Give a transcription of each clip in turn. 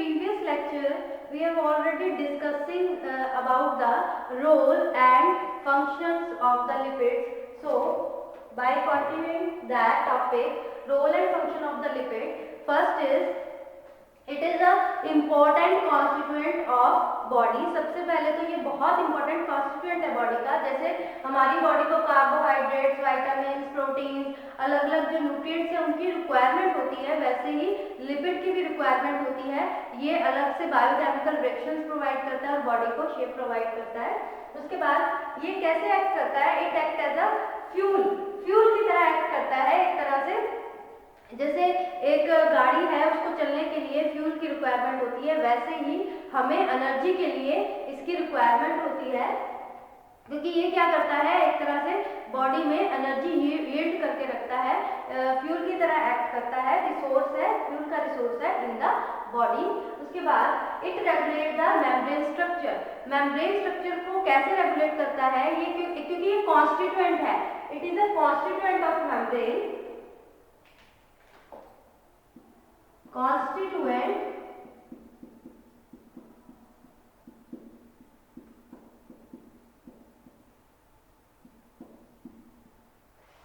previous lecture we have already discussing about the role and functions of the lipids. So by continuing that topic, role and function of the lipid, first is it is a important constituent of body. सबसे पहले तो ये बहुत important constituent है body का। जैसे हमारी body को कार्बोहाइड्रेट्स, विटामिन, प्रोटीन, अलग अलग जो न्यूट्रिएंट्स है उनकी रिक्वायरमेंट होती है, वैसे ही लिपिड की भी रिक्वायरमेंट होती है। ये अलग से बायोकेमिकल रिएक्शंस प्रोवाइड करता है और बॉडी को शेप प्रोवाइड करता है। उसके बाद ये कैसे एक्ट करता है? It act as a fuel, fuel की तरह एक्ट करता है। एक तरह से जैसे एक गाड़ी है, उसको चलने के लिए फ्यूल की रिक्वायरमेंट होती है, वैसे ही हमें एनर्जी के लिए इसकी रिक्वायरमेंट होती है, क्योंकि ये क्या करता है, एक तरह से बॉडी में एनर्जी यील्ड करके रखता है, फ्यूल की तरह एक्ट करता है, रिसोर्स है, फ्यूल का रिसोर्स है इन द बॉडी। उसके बाद it regulate the membrane structure. Membrane structure को कैसे रेगुलेट करता है? ये क्योंकि ये कॉन्स्टिट्यूएंट है, it is a constituent of membrane, constituent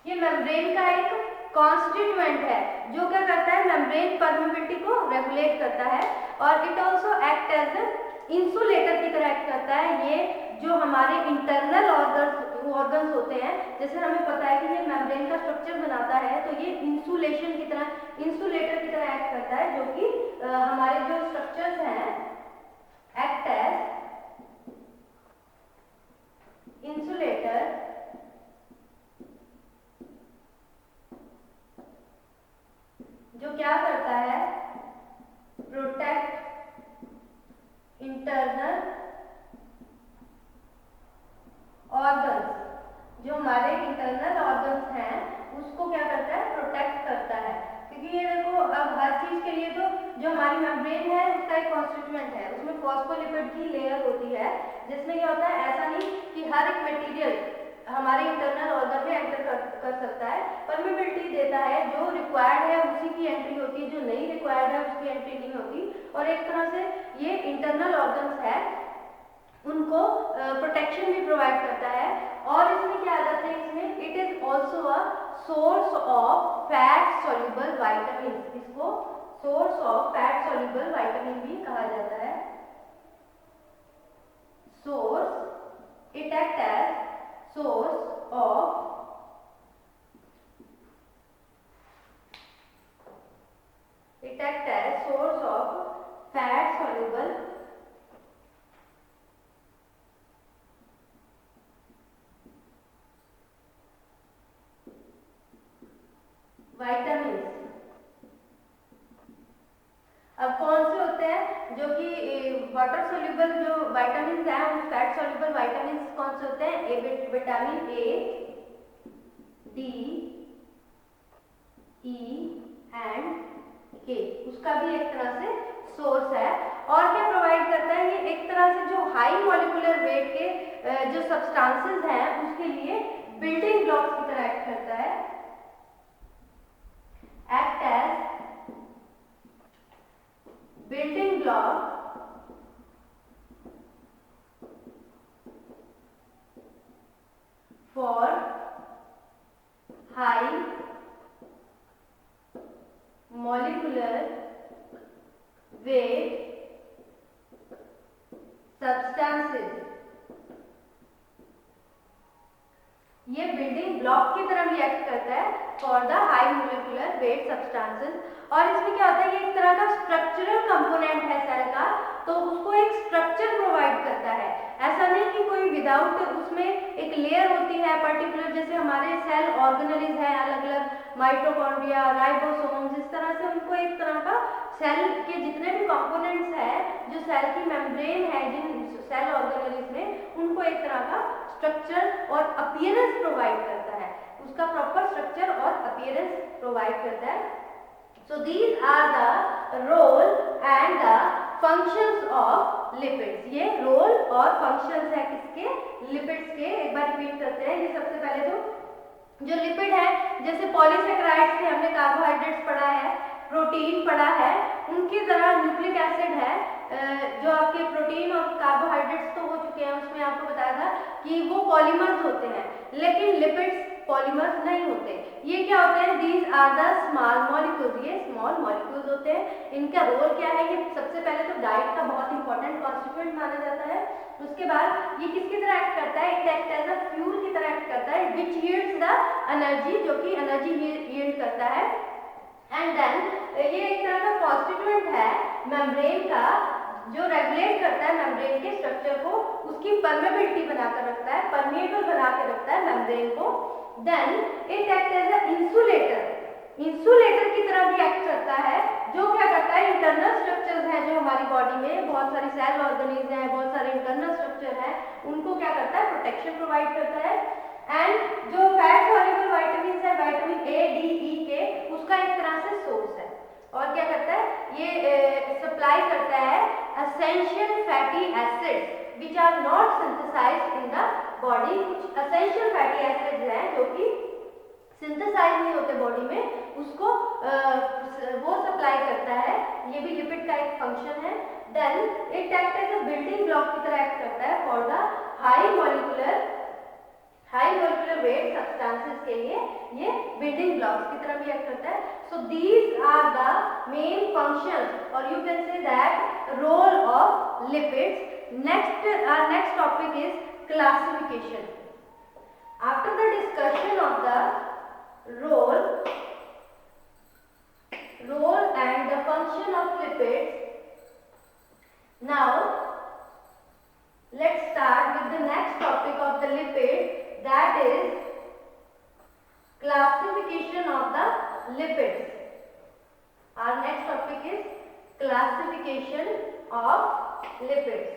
ये मेम्ब्रेन का एक कॉन्स्टिट्यूएंट है जो क्या करता है, मेम्ब्रेन परमेबिलिटी को रेगुलेट करता है। और it also act as insulator की तरह एक्ट करता है। ये जो हमारे इंटरनल ऑर्गन्स होते हैं, जैसे हमें पता है कि ये मेम्ब्रेन का स्ट्रक्चर बनाता है, तो ये इंसुलेशन की तरह, इंसुलेटर की तरह एक्ट करता है, जो कि हमारे जो स्ट्रक्चर्स हैं एक्ट एज इंसुलेटर जो क्या करता है, प्रोटेक्ट इंटरनल ऑर्गन्स, जो हमारे इंटरनल ऑर्गन्स हैं उसको क्या करता है, प्रोटेक्ट करता है। क्योंकि ये देखो, अब हर चीज के लिए तो जो हमारी मेम्ब्रेन है उसका एक कॉन्स्टिट्यूएंट है, उसमें फॉस्फोलिपिड की लेयर होती है, जिसमें क्या होता है, ऐसा नहीं कि हर एक मटेरियल हमारे इंटरनल ऑर्गन में एंटर कर सकता है, परमिबिलिटी देता है, जो रिक्वायर्ड है उसी की एंट्री होती है, जो नहीं रिक्वायर्ड है उसकी एंट्री नहीं होती। और एक तरह से ये इंटरनल ऑर्गन्स है उनको प्रोटेक्शन भी प्रोवाइड करता है। और इसमें क्या आ जाता है, इसमें it is also a source of fat soluble vitamin, इसको source of fat soluble vitamin भी कहा जाता है। Source, it act as source of it act as source of fat soluble vitamins। अब कौन से होते हैं जो कि वाटर सोल्यूबल जो विटामिन हैं, उन फैट सोल्यूबल विटामिन कौन से होते हैं? Vitamin A, D, E and के, उसका भी एक तरह से सोर्स है। और क्या प्रोवाइड करता है ये? एक तरह से जो हाई मॉलिक्यूलर वेट के जो सब्सटेंसेस हैं उसके लिए बिल्डिंग ब्लॉक्स की तरह एक्ट करता है, act as building block for high molecular weight substances। ये बिल्डिंग ब्लॉक की तरह भी एक्ट करता है for the high molecular weight substances. और इसमें क्या होता है, ये एक तरह का स्ट्रक्चरल कंपोनेंट है सेल का, तो उसको एक स्ट्रक्चर प्रोवाइड करता है। ऐसा नहीं कि कोई विदाउट उसमें एक लेयर होती है पर्टिकुलर, जैसे हमारे सेल ऑर्गेनेलिज है अलग अलग, माइटोकॉन्ड्रिया, राइबोसोम्स, इस तरह से उनको एक तरह का सेल के जितने भी कंपोनेंट्स हैं, जो सेल की मेम्ब्रेन है जिन सेल ऑर्गेनेलिज में, उनको एक तरह का स्ट्रक्चर और अपीयरेंस प्रोवाइड करता है, उसका प्रॉपर स्ट्रक्चर और अपीयरेंस प्रोवाइड करता है। So these are the role and the functions of lipids. ये रोल और फंक्शंस है किसके? लिपिड्स के। एक बार रिपीट करते हैं। ये सबसे पहले तो जो लिपिड है, जैसे पॉलीसेकेराइड्स थे, हमने कार्बोहाइड्रेट्स पढ़ा है, प्रोटीन पड़ा है, उनकी तरह न्यूक्लिक एसिड है। जो आपके प्रोटीन और कार्बोहाइड्रेट्स तो हो चुके हैं, उसमें आपको बताया था कि वो पॉलीमर्स होते हैं, लेकिन लिपिड्स पॉलीमर्स नहीं होते। ये क्या होते हैं? These are the small molecules, ये स्मॉल मॉलिक्यूल्स होते हैं। इनका रोल क्या है? ये सबसे पहले तो डाइट का बहुत इंपॉर्टेंट कॉन्स्टिट्यूएंट माना जाता है। उसके बाद ये किसकी तरह एक्ट करता है? It act as a fuel की तरह एक्ट करता है, विच यील्ड्स द एनर्जी, जो कि एनर्जी यील्ड करता है। एंड देन ये एक तरह का कॉन्स्टिट्यूएंट है मेम्ब्रेन का, जो रेगुलेट करता है मेम्ब्रेन के स्ट्रक्चर को, उसकी परमेबिलिटी बनाकर रखता है, परमेबल बना के रखता है मेम्ब्रेन को। Then it act as a insulator, insulator की तरह भी एक्ट करता है, जो क्या करता है? इंटरनल स्ट्रक्चर्स हैं जो हमारी बॉडी में, बहुत सारी सेल ऑर्गेनिज्म हैं, बहुत सारे इंटरनल स्ट्रक्चर हैं, उनको क्या करता है? प्रोटेक्शन प्रोवाइड करता है। एंड जो फैट सॉल्युबल विटामिन है, विटामिन ए, डी, ई के, उसका एक तरह से सोर्स है। और क्या करता है? ये सप्लाई करता है essential fatty acids which are not synthesised in the body. कुछ एसेंशियल फैटी एसिड्स हैं जो कि सिंथेसाइज नहीं होते बॉडी में, उसको वो सप्लाई करता है। ये भी लिपिड का एक फंक्शन है। Then it act as a building block की तरह एक्ट करता है for the high molecular weight substances के लिए, ये बिल्डिंग ब्लॉक्स की तरह भी एक्ट करता है। So these are the main functions, और you can say that role of lipids. Next topic is classification. After the discussion of the role and the function of lipids, now let's start with the next topic of the lipid, that is classification of the lipids. Our next topic is classification of lipids.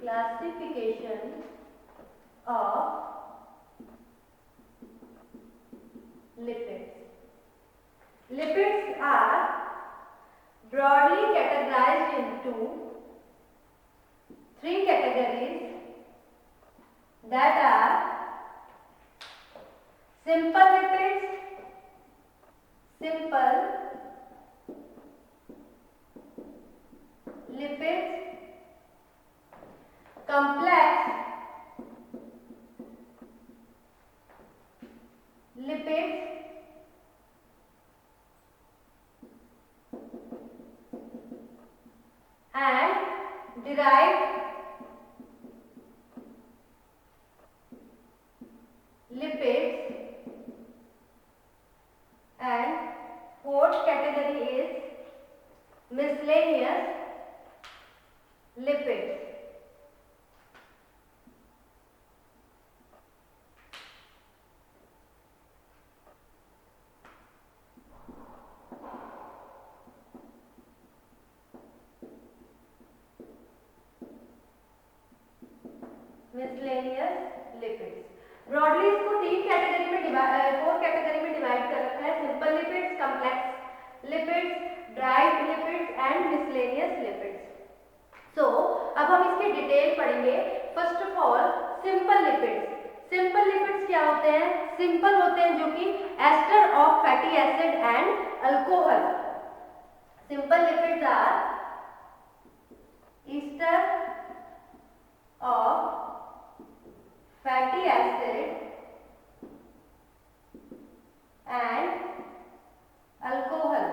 Classification of lipids. Lipids are broadly categorized into three categories, that are simple lipids, complex lipids, and derived lipids, and fourth category is miscellaneous lipids. Miscellaneous lipids, broadly इसको four category में divide कर रखा है: simple lipids, complex lipids, derived lipids and miscellaneous lipids. So अब हम इसके detail पढ़ेंगे। First of all simple lipids. Simple lipids क्या होते हैं? सिंपल होते हैं जो कि ester of fatty acid and alcohol. Simple lipids are ester of fatty acid and alcohol.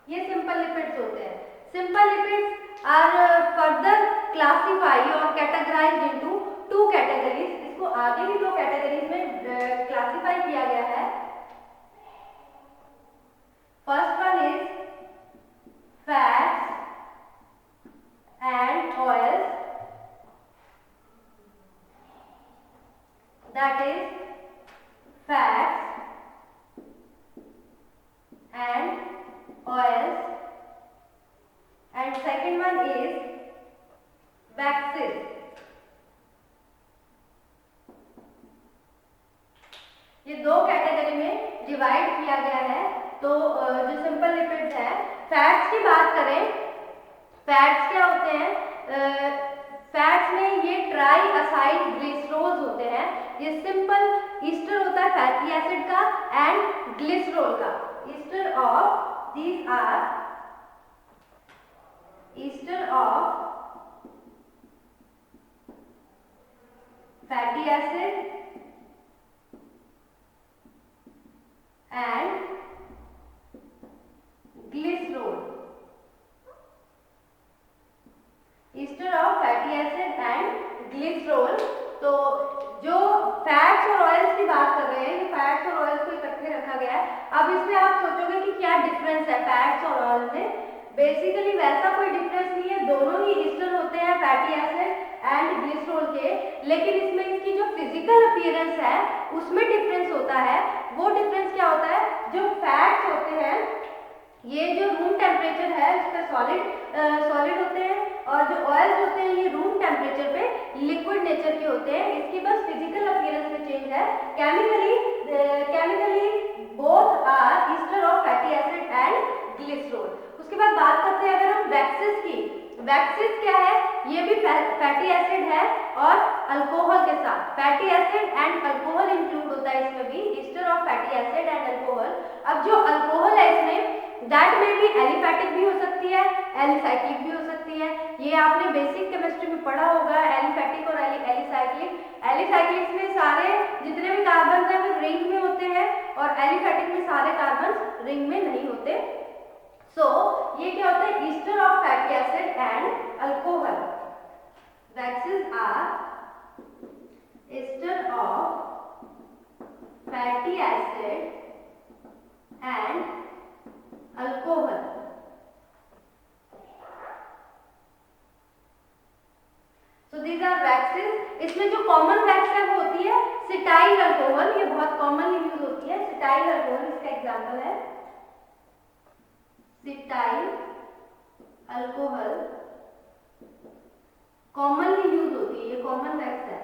ये सिंपल लिपिड्स होते हैं। Simple lipids are further classify और कैटेगराइज्ड इनटू टू कैटेगरीज। इसको आगे भी दो कैटेगरीज में क्लासिफाई किया गया है। First one is fats and oils, that is fats and oils, and second one is waxes. ये दो कैटेगरी में डिवाइड किया गया है। तो जो सिंपल लिपिड्स है, फैट्स की बात करें, फैट्स क्या होते हैं, फैट्स में ये ट्राई असाइल ग्लिसरोल्स होते हैं। ये सिंपल ईस्टर होता है फैटी एसिड का एंड ग्लिसरोल का। Ester of these are ester of fatty acid and glycerol, ester of fatty acid and glycerol। तो जो फैट्स और ऑयल्स की बात कर रहे हैं, फैट्स और ऑयल्स को इकट्ठे रखा गया है। अब इसमें आप सोचोगे कि क्या डिफरेंस है फैट्स और ऑयल में। बेसिकली वैसा कोई डिफरेंस नहीं है, दोनों ही ईस्टर होते हैं फैटी एसिड एंड ग्लिसरॉल के, लेकिन इसमें इसकी जो फिजिकल अपीयरेंस है उसमें डिफरेंस होता है। वो डिफरेंस क्या होता है, जो फैट्स होते हैं ये जो रूम टेम्परेचर है उस पर सॉलिड होते हैं, और जो ऑयल्स होते हैं ये रूम टेम्परेचर पे लिक्विड नेचर के होते हैं। इसकी बस फिजिकल अपीयरेंस में चेंज है। Chemically both are ester of fatty acid and glycerol. उसके बाद बात करते हैं अगर हम वैक्सेस की। वैक्सेस क्या है, ये भी फैटी एसिड है और अल्कोहल के साथ। Fatty acid and alcohol include होता है इसमें भी, Easter of fatty acid and alcohol. अब जो अल्कोहल है इसमें दैट में भी एलिफैटिक भी हो सकती है, एलिसाइक्लिक भी हो सकती है। ये आपने बेसिक केमिस्ट्री में पढ़ा होगा, एलिफैटिक और एलिसाइक्लिक। एलिसाइक्लिक में सारे जितने भी कार्बन हैं वो रिंग में होते हैं और एलिफैटिक में सारे कार्बन रिंग में नहीं होते। सो ये क्या होता है, ester of fatty acid and alcohol. Waxes are ester of fatty acid and alcohol. So these are waxes. इसमें जो कॉमन वैक्स है वो होती है सिटाइल अल्कोहल, ये बहुत कॉमनली यूज होती है सिटाइल अल्कोहल। इसका एग्जांपल है सिटाइल अल्कोहल, कॉमनली यूज होती है, ये कॉमन वैक्स है।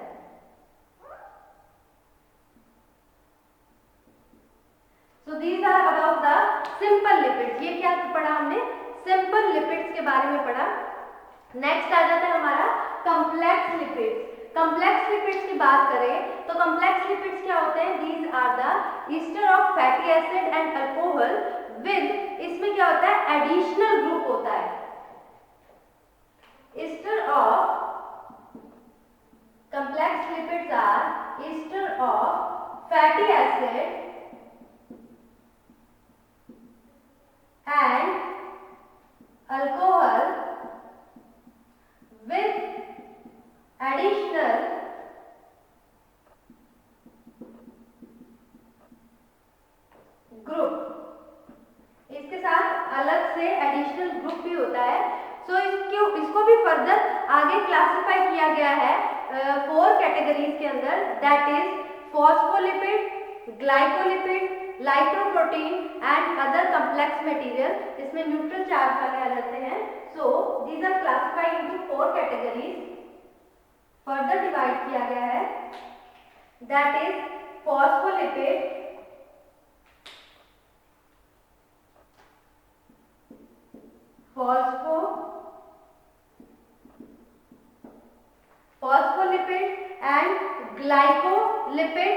So these are about the simple lipids. ये क्या पढ़ा हमने, सिंपल लिपिड्स के बारे में पढ़ा। नेक्स्ट आ जाता है हमारा कॉम्प्लेक्स लिपिड्स। कॉम्प्लेक्स लिपिड्स की बात करें तो कॉम्प्लेक्स लिपिड्स क्या होते हैं, these are the ester of fatty acid and alcohol with, इसमें क्या होता है एडिशनल ग्रुप होता है। Ester of complex lipids are ester of fatty acid and alcohol with additional group। इसके साथ अलग से एडिशनल ग्रुप भी होता है। सो इसको भी फर्दर आगे क्लासिफाई किया गया है 4 कैटेगरीज के अंदर, that is phospholipid, glycolipid, lipoprotein and other complex material. इसमें न्यूट्रल चार्ज वाले आ जाते हैं। So these are classified into 4 categories, further divide किया गया है, that is phospholipid, phospholipid and glycolipid,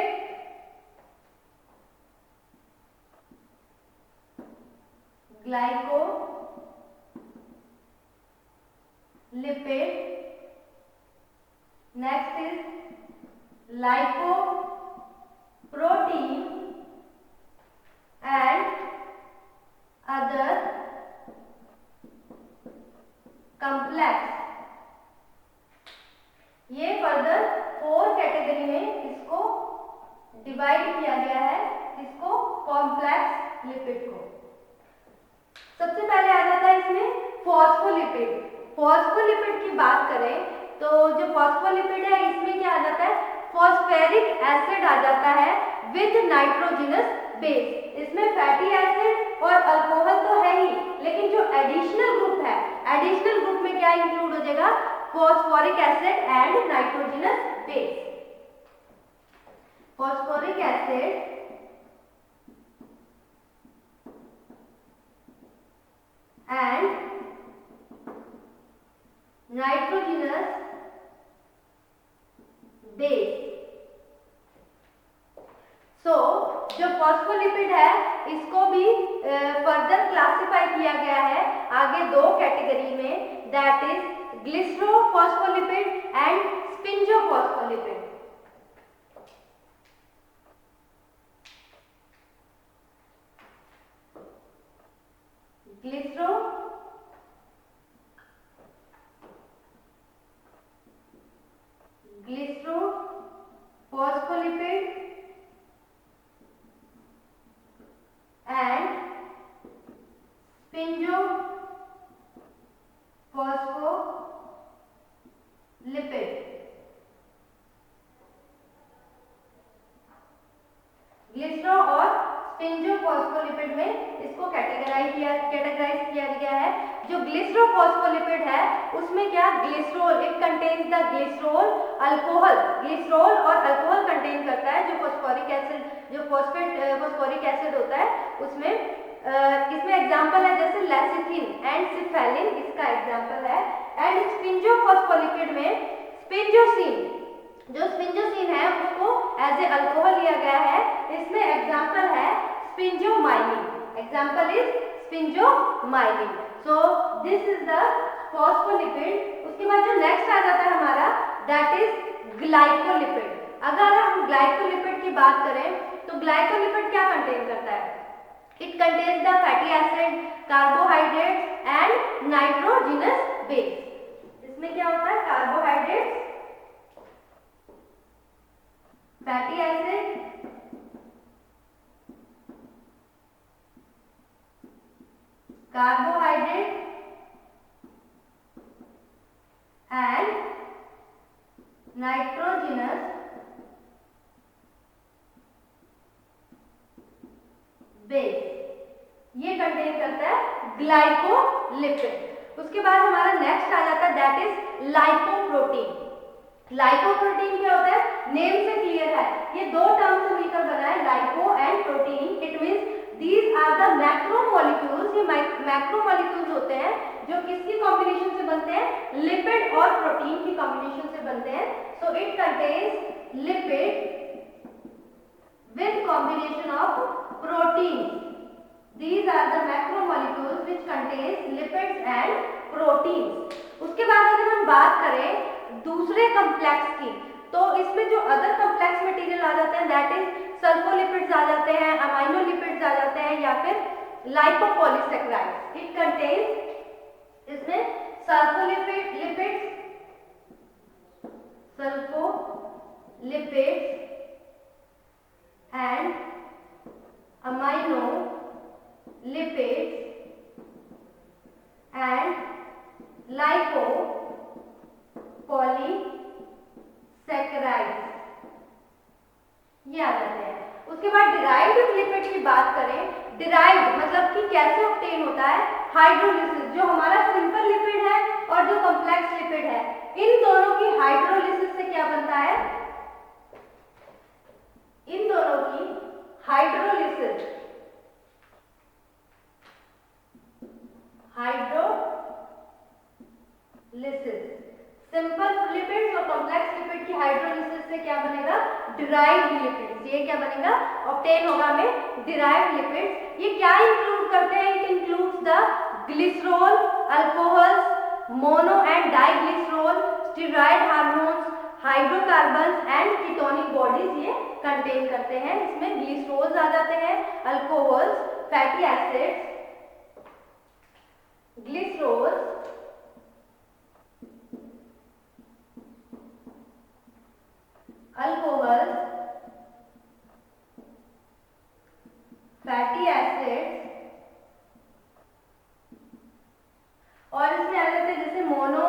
next is lipoprotein and other complex। ये further 4 category में इसको डिवाइड किया गया है, इसको कॉम्प्लेक्स लिपिड को। सबसे पहले आ जाता है इसमें फॉस्फोलिपिड। फॉस्फोलिपिड की बात करें तो जो फॉस्फोलिपिड है इसमें क्या आ जाता है, फॉस्फेरिक एसिड आ जाता है विद नाइट्रोजनस बेस। इसमें फैटी एसिड और अल्कोहल तो है ही, लेकिन जो एडिशनल ग्रुप है, एडिशनल ग्रुप में क्या इंक्लूड हो जाएगा, phosphoric acid and nitrogenous base. Phosphoric acid phospholipid है इसको भी फर्दर क्लासिफाई किया गया है आगे दो कैटेगरी में, that is glycerophospholipid and sphingophospholipid. Glycerophospholipid and spinjophospholipid। Glycero और स्पिंजोफॉस्फोलिपिड में इसको कैटेगराइज किया गया है। जो ग्लिसरोफॉस्फोलिपिड है उसमें क्या glycerol, it contains the glycerol alcohol, glycerol और अल्कोहल कंटेन करता है जो फॉस्फोरिक एसिड, जो फॉस्फोरिक एसिड होता है उसमें। इसमें एग्जांपल है जैसे लेसिथिन एंड सिफेलिन, इसका एग्जांपल है। एंड स्पिंजोफॉस्फोलिपिड में स्पिंजोसिन, जो स्पिंजोसिन है उसको एज ए अल्कोहल लिया गया है। इसमें एग्जांपल है sphingomyelin, example is sphingomyelin. So this is the phospholipid. उसके बाद जो नेक्स्ट आ जाता है हमारा दैट इज ग्लाइकोलिपिड। अगर हम ग्लाइकोलिपिड की बात करें तो ग्लाइकोलिपिड क्या कंटेन करता है? It contains the fatty acid, carbohydrates and nitrogenous base। इसमें क्या होता है? Carbohydrates, fatty acid, carbohydrate and nitrogenous base, ये कंटेन करता है ग्लाइकोलिपिड। उसके बाद हमारा नेक्स्ट आ जाता है दैट इज लाइपोप्रोटीन। लाइपोप्रोटीन क्या होता है? नेम से क्लियर है, ये दो टर्म से मिलकर बना है, lipo and protein. It means these are the macromolecules, ये मैक्रोमोलिक्यूल्स होते हैं जो किसकी कॉम्बिनेशन से बनते हैं? लिपिड और प्रोटीन की कॉम्बिनेशन से बनते हैं। So it contains lipid with combination of proteins। These are the macromolecules which contains lipids and proteins। उसके बाद अगर हम बात करें दूसरे कॉम्प्लेक्स की, तो इसमें जो अदर कॉम्प्लेक्स मटेरियल आ जाते हैं दैट इज सल्फोलिपिड्स आ जाते हैं, अमाइनोलिपिड्स आ जाते हैं या फिर लाइपोपॉलीसैकेराइड्स। इट कंटेन्स, इसमें सल्फोलिपिड्स and aminolipids and lipopolysaccharides ये आ जाते हैं। उसके बाद डिराइव्ड लिपिड की बात करें, डिराइव्ड मतलब कि कैसे ऑब्टेन होता है? हाइड्रोलिसिस। जो हमारा सिंपल लिपिड है और जो कॉम्प्लेक्स लिपिड है, इन दोनों की हाइड्रोलिसिस से क्या बनता है? इन दोनों की हाइड्रोलिसिस सिंपल लिपिड्स और कॉम्प्लेक्स लिपिड की हाइड्रोलिसिस से क्या बनेगा? Derived lipids. ये क्या बनेगा? ऑब्टेन होगा हमें डिराइव्ड लिपिड्स। ये क्या इंक्लूड करते हैं? It includes the glycerol, alcohols, mono and diglycerol, steroid hormones, hydrocarbons and ketonic bodies ये कंटेन करते हैं। इसमें ग्लिसरॉल्स आ जाते हैं, alcohols, fatty acids, glycerols, alcohols, fatty acids और इसमें आ जाते हैं जैसे मोनो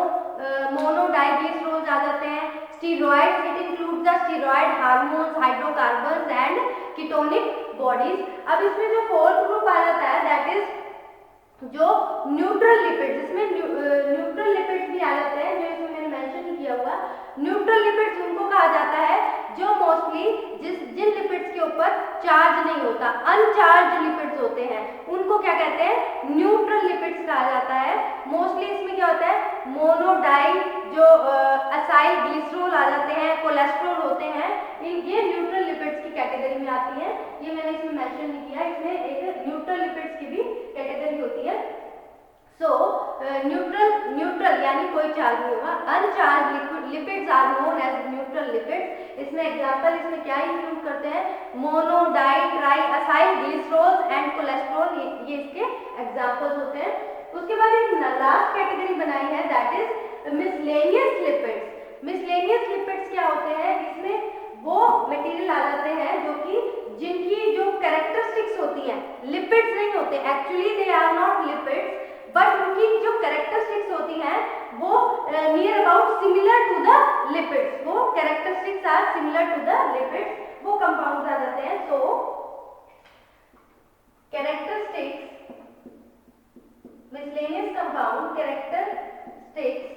डाइग्लिसरॉल्स आ जाते हैं, steroids, it includes the steroid hormones, hydrocarbons and ketonic bodies. अब इसमें जो फोर्थ ग्रुप आ जाता है दैट इज जो न्यूट्रल लिपिड्स। इसमें न्यूट्रल लिपिड्स भी आ जाते हैं जो इसमें मैंने मेंशन नहीं किया हुआ। न्यूट्रल लिपिड्स उनको कहा जाता है जो मोस्टली जिन लिपिड्स के ऊपर चार्ज नहीं होता, अनचार्ज लिपिड्स होते हैं, उनको क्या कहते हैं, न्यूट्रल लिपिड्स कहा जाता है। मोस्टली इसमें क्या होता है, मोनोडाई जो असाइल ग्लिसरॉल आ जाते हैं, कोलेस्ट्रॉल होते हैं, ये न्यूट्रल लिपिड्स की कैटेगरी में आती है। ये मैंने इसमें मेंशन नहीं किया, इसमें एक न्यूट्रल लिपिड्स की भी कैटेगरी होती है। सो न्यूट्रल यानी कोई चार्ज नहीं होगा, uncharged lipids are known as neutral lipids. इसमें एग्जांपल इसमें क्या इंक्लूड करते हैं, mono di tri acyl glycerol and cholesterol, ये इसके एग्जांपल्स होते हैं। उसके बाद एक लास्ट कैटेगरी बनाई है, that is miscellaneous lipids. Miscellaneous lipids क्या होते हैं, इसमें वो मटेरियल आ जाते हैं जो कि जिनकी जो कैरेक्टरिस्टिक्स होती हैं, लिपिड्स नहीं होते, actually they are not lipids, but उनकी जो कैरेक्टरिस्टिक्स होती हैं वो near about similar to the lipids, वो characteristics are similar to the lipids, वो कंपाउंड्स आ जाते हैं। So characteristics, miscellaneous compound characteristics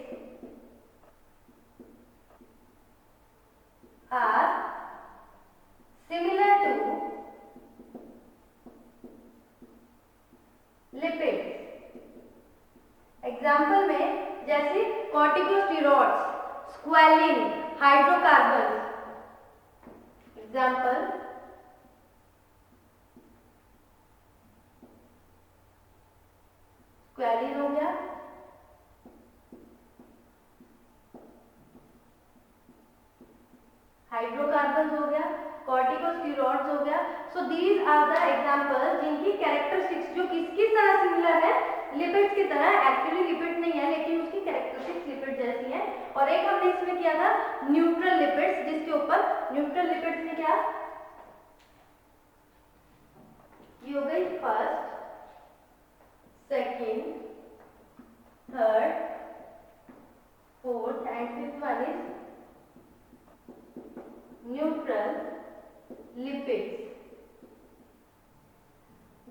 are similar to lipids। Example में जैसे corticosteroids, squalene, hydrocarbon. Example squalene हो गया, हाइड्रोकार्बन हो गया, कॉर्टिकोस्टेरॉइड्स हो गया। So these are the examples जिनकी कैरेक्टरिस्टिक्स जो किसकी तरह सिमिलर है, लिपिड्स की तरह, एक्चुअली लिपिड नहीं है लेकिन उसकी कैरेक्टरिस्टिक्स लिपिड जैसी है। और एक हमने इसमें किया था न्यूट्रल लिपिड्स, जिसके ऊपर न्यूट्रल लिपिड्स में क्या, ये हो गई first, second, third, fourth and fifth one is neutral lipids.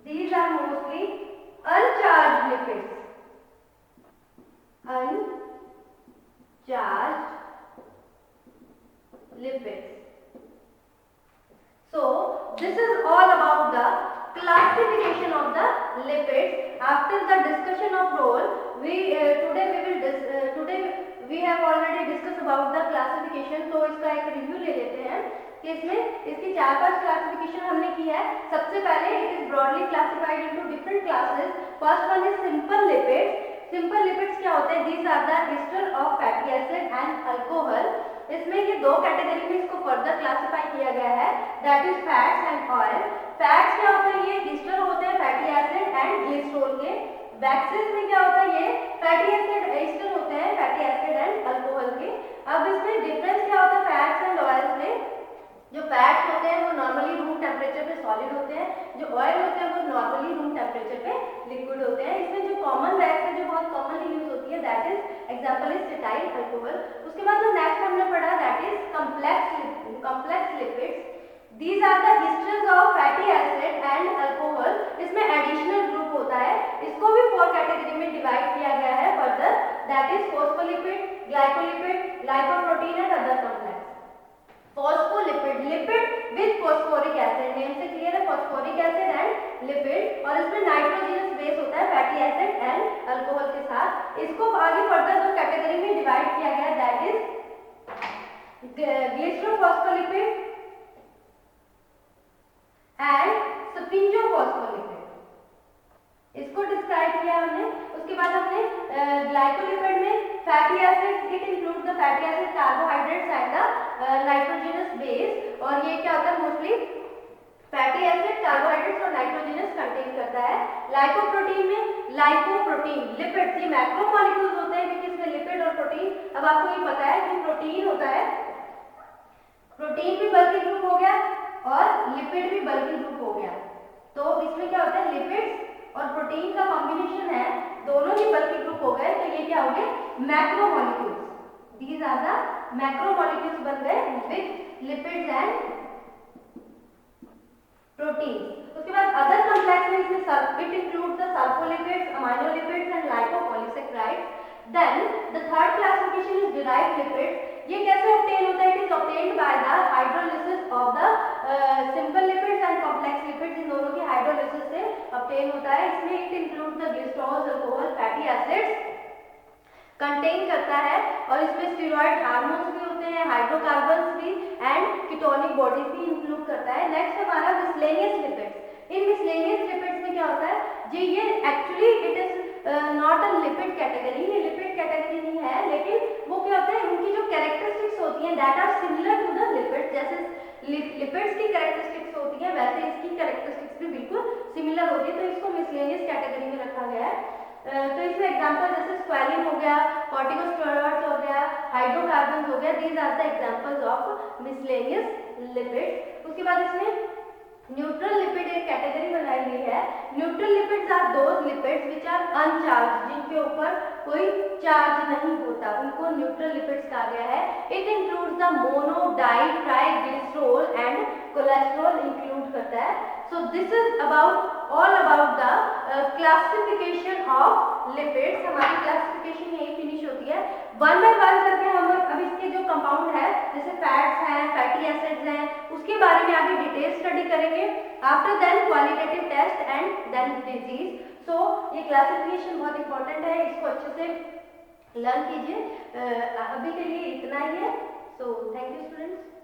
These are mostly uncharged lipids. Uncharged lipids. So this is all about the classification of the lipids. After the discussion of role, today we have already discussed about the classification. तो इसका एक review ले लेते हैं कि इसमें इसकी 4-5 classification हमने की है। सबसे पहले it is broadly classified into different classes. First one is simple lipids. Simple lipids क्या होते हैं, these are the ester of fatty acid and alcohol. इसमें ये दो कैटेगरी में इसको फर्दर क्लासिफाई किया गया है, that is fats and oil. Fats क्या होते हैं, ये एस्टर होते हैं फैटी एसिड एंड ग्लिसरॉल के। वैक्सेस में क्या होता है, ये फैटी एसिड एस्टर होते हैं फैटी एसिड एंड अल्कोहल के। अब इसमें डिफरेंस क्या होता है फैट्स एंड ऑयल्स में, जो फैट्स होते हैं वो नॉर्मली रूम टेम्परेचर पे सॉलिड होते हैं, जो ऑयल होते हैं वो नॉर्मली रूम टेम्परेचर पे लिक्विड होते हैं। इसमें जो कॉमन वैक्स है जो बहुत कॉमनली यूज होती है, that is example is acetyl alcohol. उसके बाद जो नेक्स्ट हमने पढ़ा that is complex lipids. These are the esters of fatty acid and alcohol। इसमें एडिशनल ग्रुप होता है, इसको भी 4 कैटेगरी में डिवाइड किया गया है further, that is phospholipid, glycolipid, lipoprotein and other complex. Phospholipid, lipid with phosphoric acid, name से क्लियर है, फॉस्फोरिक एसिड एंड लिपिड। और इसमें नाइट्रोजनस बेस होता है फैटी एसिड एंड अल्कोहल के साथ। इसको आगे फर्दर 2 कैटेगरी में डिवाइड किया गया, दैट इज ग्लिसरोफॉस्फोलिपिड एंड स्पिंजोफॉस्फोलिपिड, इसको डिस्क्राइब किया हमने। उसके बाद हमने ग्लाइकोलिपिड में fatty acid, it include the fatty acid, carbohydrates and the nitrogenous base. और ये क्या होता है, मोस्टली फैटी एसिड, कार्बोहाइड्रेट्स और नाइट्रोजनस कंटेन करता है। लाइपोप्रोटीन में लाइपोप्रोटीन लिपिड्स, ये मैक्रोमोलिक्यूल्स होते हैं क्योंकि इसमें लिपिड और प्रोटीन। अब आपको ये पता है कि प्रोटीन होता है, प्रोटीन भी बल्कि ग्रुप हो गया और लिपिड भी बल्कि ग्रुप हो गया। तो इसमें क्या होता है, लिपिड्स और प्रोटीन का कॉम्बिनेशन है, दोनों ही बल्कि ग्रुप हो गए, तो ये क्या हो गए, macromolecules. These are the macromolecules बन गए विद लिपिड्स एंड प्रोटीन। उसके बाद अदर कॉम्प्लेक्स में इसमें it includes the sulfolipids, aminolipids and lipopolysaccharides. Then the third classification is derived lipids. ये कैसे ऑब्टेन होता है? It is obtained by the hydrolysis of the simple lipids and complex lipids, इन दोनों की हाइड्रोलिसिस से ऑब्टेन होता है। इसमें it include the glycerol, alcohol, fatty acids contain करता है, और इसमें स्टेरॉइड हार्मोन्स भी होते हैं, हाइड्रोकार्बन्स भी एंड कीटोनिक बॉडीज भी इंक्लूड करता है। नेक्स्ट हमारा मिसलेनियस लिपिड्स। इन मिसलेनियस लिपिड्स में क्या होता है जी, ये actually it is not a lipid category, ये लिपिड कैटेगरी नहीं है, लेकिन वो क्या होता है, उनकी जो कैरेक्टरिस्टिक्स होती हैं that are similar to the lipid, जैसे लिपिड्स की कैरेक्टरिस्टिक्स होती हैं वैसे इसकी कैरेक्टरिस्टिक्स भी बिल्कुल सिमिलर होती है, तो इसको मिसलेनियस कैटेगरी में रखा गया है। तो इसमें एग्जांपल जैसे स्क्वैलिन हो गया, कॉर्टिकोस्टेरॉइड्स हो गया, हाइड्रोकार्बन्स हो गया, these are the examples of miscellaneous lipids. उसके बाद इसमें न्यूट्रल लिपिड एक कैटेगरी बनाई गई है। Neutral lipids are those lipids which are uncharged, जिनके ऊपर कोई चार्ज नहीं होता, उनको न्यूट्रल लिपिड्स कहा गया है। It includes the mono, di, triglycerol and cholesterol include करता है। So this is about all about the classification of lipids. हमारी क्लासिफिकेशन यही फिनिश होती है। वन बाय वन करके हम अब इसके जो कंपाउंड है जैसे फैट्स हैं, फैटी एसिड्स हैं, उसके बारे में आगे डिटेल स्टडी करेंगे। After then qualitative test and then disease. So ये क्लासिफिकेशन बहुत इंपॉर्टेंट है, इसको अच्छे से लर्न कीजिए। अभी के लिए इतना ही है। So thank you students.